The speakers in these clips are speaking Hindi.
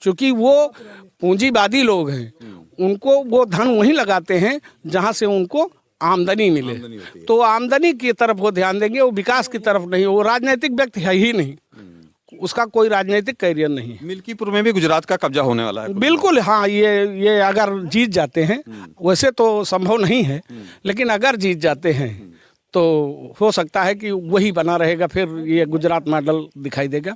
क्योंकि वो पूंजीवादी लोग हैं, उनको वो धन वहीं लगाते हैं जहां से उनको आमदनी मिले। तो आमदनी की तरफ वो ध्यान देंगे, वो विकास की तरफ नहीं। वो राजनीतिक व्यक्ति है ही नहीं, उसका कोई राजनीतिक कैरियर नहीं है। मिल्कीपुर में भी गुजरात का कब्जा होने वाला है। बिल्कुल, हाँ, ये अगर जीत जाते हैं, वैसे तो संभव नहीं है, लेकिन अगर जीत जाते हैं तो हो सकता है कि वही बना रहेगा। फिर ये गुजरात मॉडल दिखाई देगा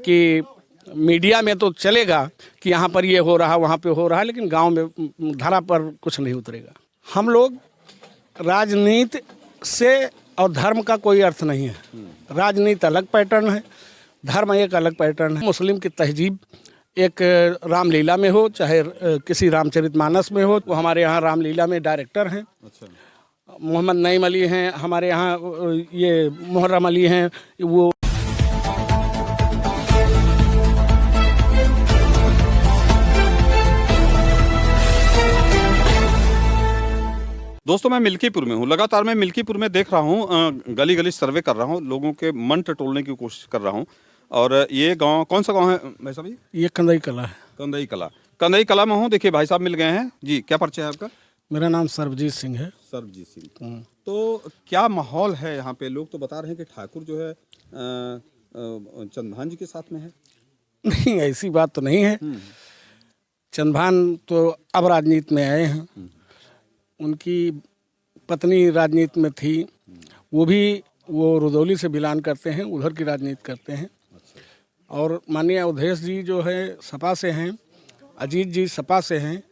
कि मीडिया में तो चलेगा कि यहाँ पर ये हो रहा, वहाँ पे हो रहा, लेकिन गांव में धरा पर कुछ नहीं उतरेगा। हम लोग राजनीति से और धर्म का कोई अर्थ नहीं है। राजनीति अलग पैटर्न है, धर्म एक अलग पैटर्न है। मुस्लिम की तहजीब एक रामलीला में हो, चाहे किसी रामचरितमानस में हो। वो हमारे यहाँ रामलीला में डायरेक्टर हैं। अच्छा। मोहम्मद नईम अली हैं हमारे यहाँ, ये मुहर्रम अली हैं। वो दोस्तों, मैं मिल्कीपुर में हूँ। लगातार मैं मिल्कीपुर में देख रहा हूँ, गली गली सर्वे कर रहा हूँ, लोगों के मन टटोलने की कोशिश कर रहा हूँ। और ये गांव कौन सा गांव है भाई साहब? ये कंदई कला है। कंदई कला में हूँ। देखिए भाई साहब मिल गए हैं जी। क्या परिचय है आपका? मेरा नाम सर्वजीत सिंह है। सर्वजीत सिंह। तो क्या माहौल है यहाँ पे? लोग तो बता रहे हैं कि ठाकुर जो है चंद्रभान जी के साथ में है। नहीं, ऐसी बात तो नहीं है। चंद्रभान तो अब राजनीति में आए हैं, उनकी पत्नी राजनीति में थी, वो रुदौली से बिलोंग करते हैं, उधर की राजनीति करते हैं। और माननीय अवधेश जी जो है सपा से हैं, अजीत जी सपा से हैं।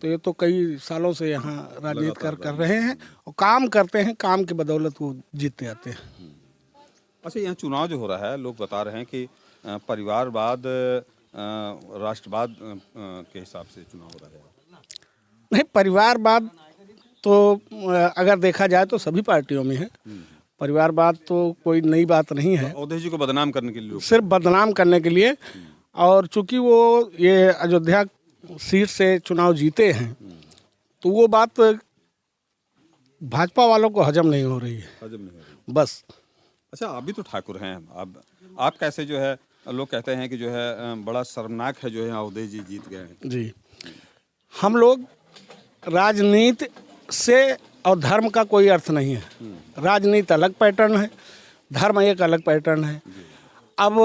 तो ये तो कई सालों से यहाँ राजनीति कर रहे हैं और काम करते हैं। काम की बदौलत वो जीतते आते हैं। अच्छा, यहाँ चुनाव जो हो रहा है, लोग बता रहे हैं कि परिवारवाद राष्ट्रवाद के हिसाब से चुनाव हो रहा है। नहीं, परिवारवाद तो अगर देखा जाए तो सभी पार्टियों में है। परिवारवाद तो कोई नई बात नहीं है। अवधेश जी को बदनाम करने के लिए, सिर्फ बदनाम करने के लिए। और चूंकि वो ये अयोध्या सीट से चुनाव जीते हैं, तो वो बात भाजपा वालों को हजम नहीं हो रही है। बस। अच्छा, आप भी तो ठाकुर हैं। अब आप कैसे जो है, लोग कहते हैं कि जो है बड़ा शर्मनाक है जो है अवधेश जी जीत गए हैं। जी, हम लोग राजनीति से और धर्म का कोई अर्थ नहीं है। राजनीति अलग पैटर्न है, धर्म एक अलग पैटर्न है। अब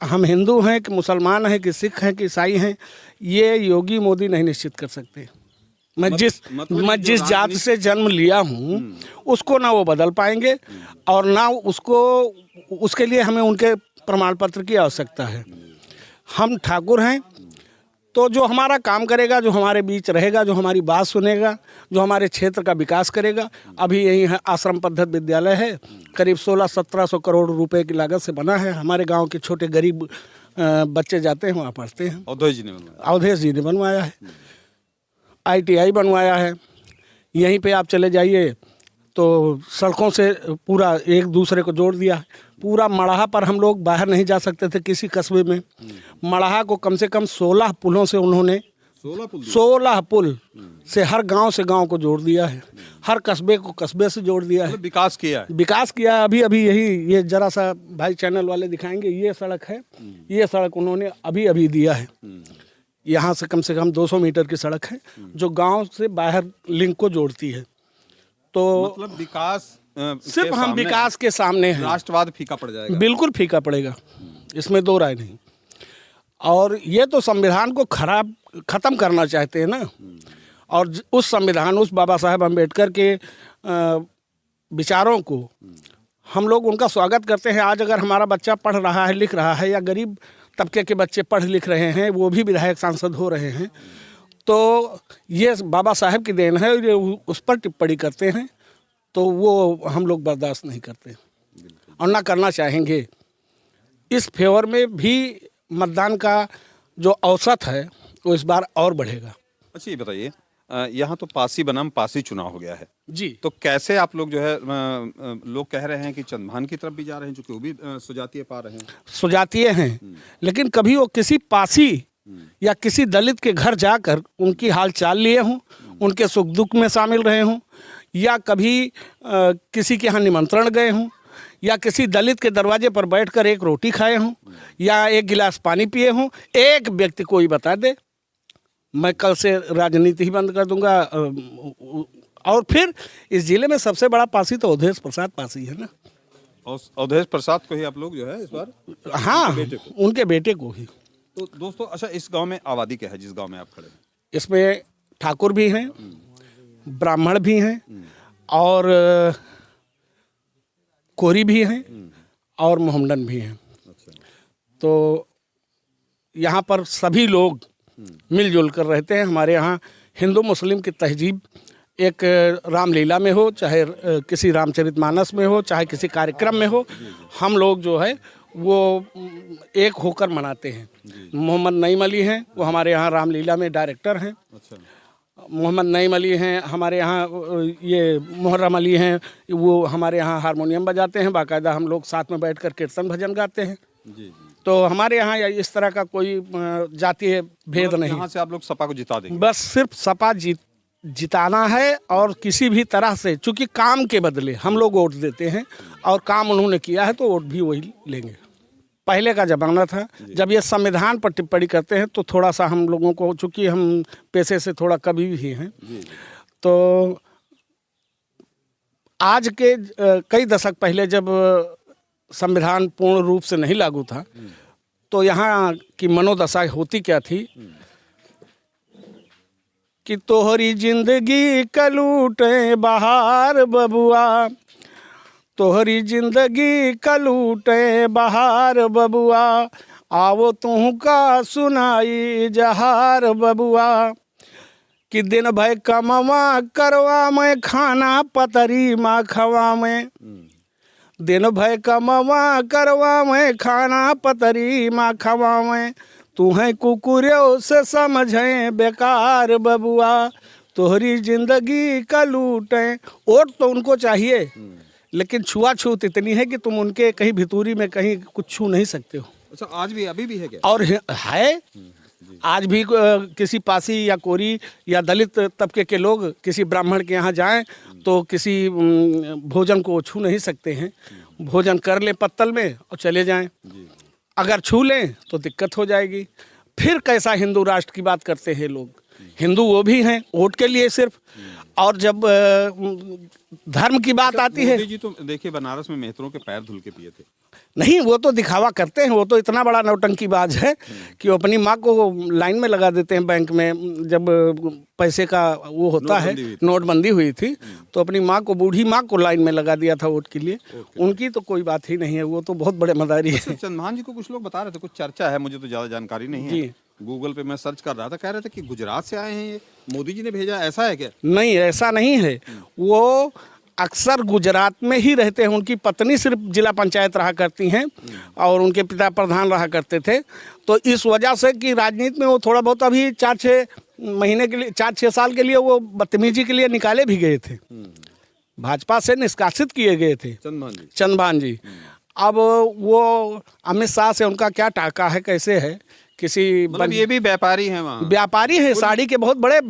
हम हिंदू हैं कि मुसलमान हैं कि सिख हैं कि ईसाई हैं, ये योगी मोदी नहीं निश्चित कर सकते। मैं जिस जात से जन्म लिया हूँ उसको ना वो बदल पाएंगे, और ना उसके लिए हमें उनके प्रमाण पत्र की आवश्यकता है। हम ठाकुर हैं तो जो हमारा काम करेगा, जो हमारे बीच रहेगा, जो हमारी बात सुनेगा, जो हमारे क्षेत्र का विकास करेगा। अभी यही है आश्रम पद्धति विद्यालय है, करीब 1600-1700 करोड़ रुपए की लागत से बना है। हमारे गांव के छोटे गरीब बच्चे जाते हैं, वहाँ पढ़ते हैं। अवधेश जी ने बनवाया है। ITI बनवाया है। यहीं पे आप चले जाइए तो सड़कों से पूरा एक दूसरे को जोड़ दिया है। पूरा मड़ाहा पर हम लोग बाहर नहीं जा सकते थे किसी कस्बे में। मड़ाहा को कम से कम 16 पुलों से उन्होंने 16 पुल से हर गांव से गांव को जोड़ दिया है। हर कस्बे को कस्बे से जोड़ दिया है। विकास किया है। अभी ये जरा सा भाई चैनल वाले दिखाएंगे, ये सड़क है। ये सड़क उन्होंने अभी दिया है। यहाँ से कम 200 मीटर की सड़क है जो गांव से बाहर लिंक को जोड़ती है। तो मतलब विकास सिर्फ हम विकास के सामने हैं। राष्ट्रवाद फीका पड़ जाएगा। बिल्कुल फीका पड़ेगा, इसमें दो राय नहीं। और ये तो संविधान को खत्म करना चाहते हैं ना। और उस संविधान, उस बाबा साहेब अम्बेडकर के विचारों को हम लोग उनका स्वागत करते हैं। आज अगर हमारा बच्चा पढ़ रहा है, लिख रहा है, या गरीब तबके के बच्चे पढ़ लिख रहे हैं, वो भी विधायक सांसद हो रहे हैं, तो ये बाबा साहेब की देन है। ये उस पर टिप्पणी करते हैं तो वो हम लोग बर्दाश्त नहीं करते और ना करना चाहेंगे। इस फेवर में भी मतदान का जो औसत है वो इस बार और बढ़ेगा। अच्छा, ये बताइए, यहाँ तो पासी बनाम पासी चुनाव हो गया है जी। तो कैसे आप लोग जो है, लोग कह रहे हैं कि चंद्रभान की तरफ भी जा रहे हैं, चूंकि वो भी सुजातीय पा रहे हैं। सुजातीय हैं, लेकिन कभी वो किसी पासी या किसी दलित के घर जाकर उनकी हाल चाल लिए हों, उनके सुख दुख में शामिल रहे हों, या कभी किसी के यहाँ निमंत्रण गए हों, या किसी दलित के दरवाजे पर बैठकर एक रोटी खाए हों या एक गिलास पानी पिए हों, एक व्यक्ति कोई बता दे, मैं कल से राजनीति ही बंद कर दूंगा। और फिर इस जिले में सबसे बड़ा पासी तो अवधेश प्रसाद पासी है ना। और अवधेश प्रसाद को ही आप लोग जो है इस बार, हाँ, उनके बेटे को ही। तो दोस्तों अच्छा, इस गांव में आबादी क्या है जिस गांव में आप खड़े हैं? इसमें ठाकुर भी हैं, ब्राह्मण भी हैं, और कोरी भी हैं, और मोहम्मदन भी हैं। तो यहाँ पर सभी लोग मिलजुल कर रहते हैं। हमारे यहाँ हिंदू मुस्लिम की तहजीब एक रामलीला में हो, चाहे किसी रामचरितमानस में हो, चाहे किसी कार्यक्रम में हो, हम लोग जो है वो एक होकर मनाते हैं। मोहम्मद नईम अली हैं, वो हमारे यहाँ रामलीला में डायरेक्टर हैं। मोहम्मद नईम अली हैं हमारे यहाँ, ये मुहर्रम अली हैं, वो हमारे यहाँ हारमोनियम बजाते हैं। बाकायदा हम लोग साथ में बैठकर कीर्तन भजन गाते हैं। तो हमारे यहाँ इस तरह का कोई जातीय भेद नहीं। यहाँ से आप लोग सपा को जिता देंगे? बस सिर्फ सपा जिताना है, और किसी भी तरह से, चूंकि काम के बदले हम लोग वोट देते हैं और काम उन्होंने किया है तो वोट भी वही लेंगे। पहले का ज़माना था जब ये संविधान पर टिप्पणी करते हैं तो थोड़ा सा हम लोगों को, चूंकि हम पेशे से थोड़ा कवि भी हैं, तो आज के कई दशक पहले जब संविधान पूर्ण रूप से नहीं लागू था तो यहाँ की मनोदशा होती क्या थी कि तोहरी जिंदगी कलूटे बहार बबुआ, तोहरी जिंदगी कलूटे बहार बबुआ, आवो तू का सुनाई जहार बबुआ, कि दिन भर कमवा करवा में खाना पतरी माँ खवा में, दिन भर कमवा करवा में खाना पतरी माँ खवा में, तू है कुकुरों से समझे बेकार बबुआ, तोहरी जिंदगी का लूटे। वोट तो उनको चाहिए, लेकिन छुआछूत इतनी है कि तुम उनके कहीं भितूरी में कहीं कुछ छू नहीं सकते हो। अच्छा, आज भी अभी भी है क्या? और है, आज भी किसी पासी या कोरी या दलित तबके के लोग किसी ब्राह्मण के यहाँ जाएं तो किसी भोजन को छू नहीं सकते हैं। भोजन कर लें पत्तल में और चले जाएं, अगर छू लें तो दिक्कत हो जाएगी। फिर कैसा हिंदू राष्ट्र की बात करते हैं लोग। हिंदू वो भी हैं वोट के लिए सिर्फ, और जब धर्म की बात आती है। मोदी जी तो देखिए बनारस में मेहतरों के पैर धुल के पिए थे। नहीं, वो तो दिखावा करते हैं, वो तो इतना बड़ा नौटंकीबाज है कि वो अपनी माँ को लाइन में लगा देते हैं बैंक में। जब पैसे का वो होता है, नोटबंदी हुई थी तो अपनी माँ को, बूढ़ी माँ को लाइन में लगा दिया था वोट के लिए। उनकी तो कोई बात ही नहीं है, वो तो बहुत बड़े मदारी है। चंद्रभान जी को कुछ लोग बता रहे थे, कुछ चर्चा है, मुझे तो ज़्यादा जानकारी नहीं है। गूगल पे मैं सर्च कर रहा था, कह रहे थे कि गुजरात से आए हैं, ये मोदी जी ने भेजा, ऐसा है क्या? नहीं, ऐसा नहीं है। वो अक्सर गुजरात में ही रहते हैं। उनकी पत्नी सिर्फ जिला पंचायत रहा करती हैं और उनके पिता प्रधान रहा करते थे। तो इस वजह से कि राजनीति में वो थोड़ा बहुत अभी 4-6 महीने के लिए, 4-6 साल के लिए वो बदतमीजी के लिए निकाले भी गए थे, भाजपा से निष्कासित किए गए थे चंद्रभान जी। अब वो अमित शाह से उनका क्या टाका है, कैसे है, किसी ये भी व्यापारी हैं, वहाँ व्यापारी हैं, साड़ी के बहुत बड़े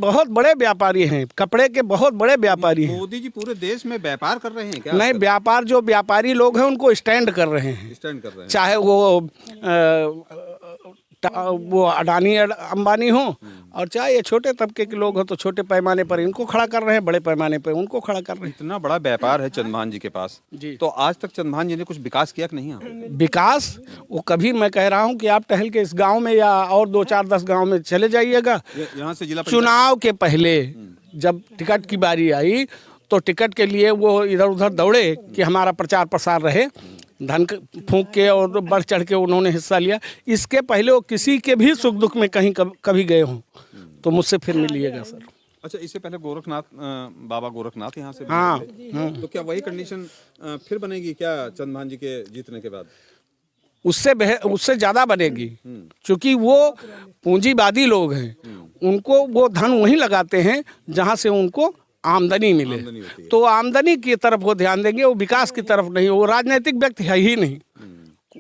व्यापारी हैं, कपड़े के बहुत बड़े व्यापारी हैं। मोदी जी पूरे देश में व्यापार कर रहे हैं क्या? नहीं, व्यापार जो व्यापारी लोग हैं उनको स्टैंड कर रहे हैं, चाहे वो अडानी अंबानी हो और चाहे ये छोटे तबके के लोग हो। तो छोटे पैमाने पर इनको खड़ा कर रहे हैं, बड़े पैमाने पर उनको खड़ा कर रहे हैं। इतना बड़ा व्यापार है चंद्रभान जी के पास जी। तो आज तक चंद्रभान जी ने कुछ विकास किया कि नहीं? विकास वो कभी, मैं कह रहा हूँ कि आप टहल के इस गांव में या और 2-4-10 गांव में चले जाइएगा, यहाँ से जिला चुनाव के पहले जब टिकट की बारी आई तो टिकट के लिए वो इधर उधर दौड़े कि हमारा प्रचार प्रसार रहे, धन फूंक के और बढ़ चढ़ के उन्होंने हिस्सा लिया। इसके पहले वो किसी के भी सुख दुख में कहीं कभी गए हों तो मुझसे फिर मिलिएगा सर। अच्छा, इससे पहले गोरखनाथ, बाबा गोरखनाथ यहाँ से हाँ, तो क्या वही कंडीशन फिर बनेगी क्या चंद्रभान जी के जीतने के बाद? उससे ज़्यादा बनेगी, क्योंकि वो पूंजीवादी लोग हैं, उनको वो धन वहीं लगाते हैं जहाँ से उनको आमदनी मिले। तो आमदनी की तरफ वो ध्यान देंगे, वो विकास की तरफ नहीं। वो राजनीतिक व्यक्ति है ही नहीं,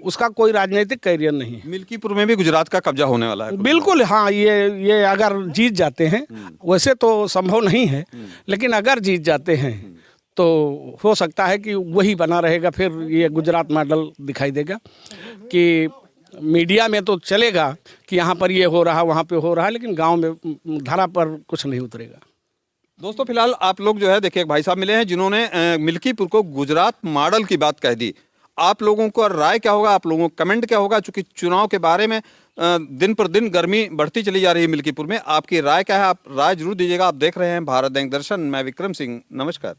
उसका कोई राजनीतिक कैरियर नहीं है। मिल्कीपुर में भी गुजरात का कब्जा होने वाला है? बिल्कुल हाँ, ये अगर जीत जाते हैं, वैसे तो संभव नहीं है, लेकिन अगर जीत जाते हैं तो हो सकता है कि वही बना रहेगा, फिर ये गुजरात मॉडल दिखाई देगा कि मीडिया में तो चलेगा कि यहाँ पर ये हो रहा, वहाँ पे हो रहा, लेकिन गांव में धरा पर कुछ नहीं उतरेगा। दोस्तों फिलहाल आप लोग जो है देखिए, एक भाई साहब मिले हैं जिन्होंने मिल्कीपुर को गुजरात मॉडल की बात कह दी। आप लोगों को राय क्या होगा, आप लोगों का कमेंट क्या होगा? चूंकि चुनाव के बारे में दिन पर दिन गर्मी बढ़ती चली जा रही है मिल्कीपुर में, आपकी राय क्या है? आप राय जरूर दीजिएगा। आप देख रहे हैं भारत दैनिक दर्शन, मैं विक्रम सिंह, नमस्कार।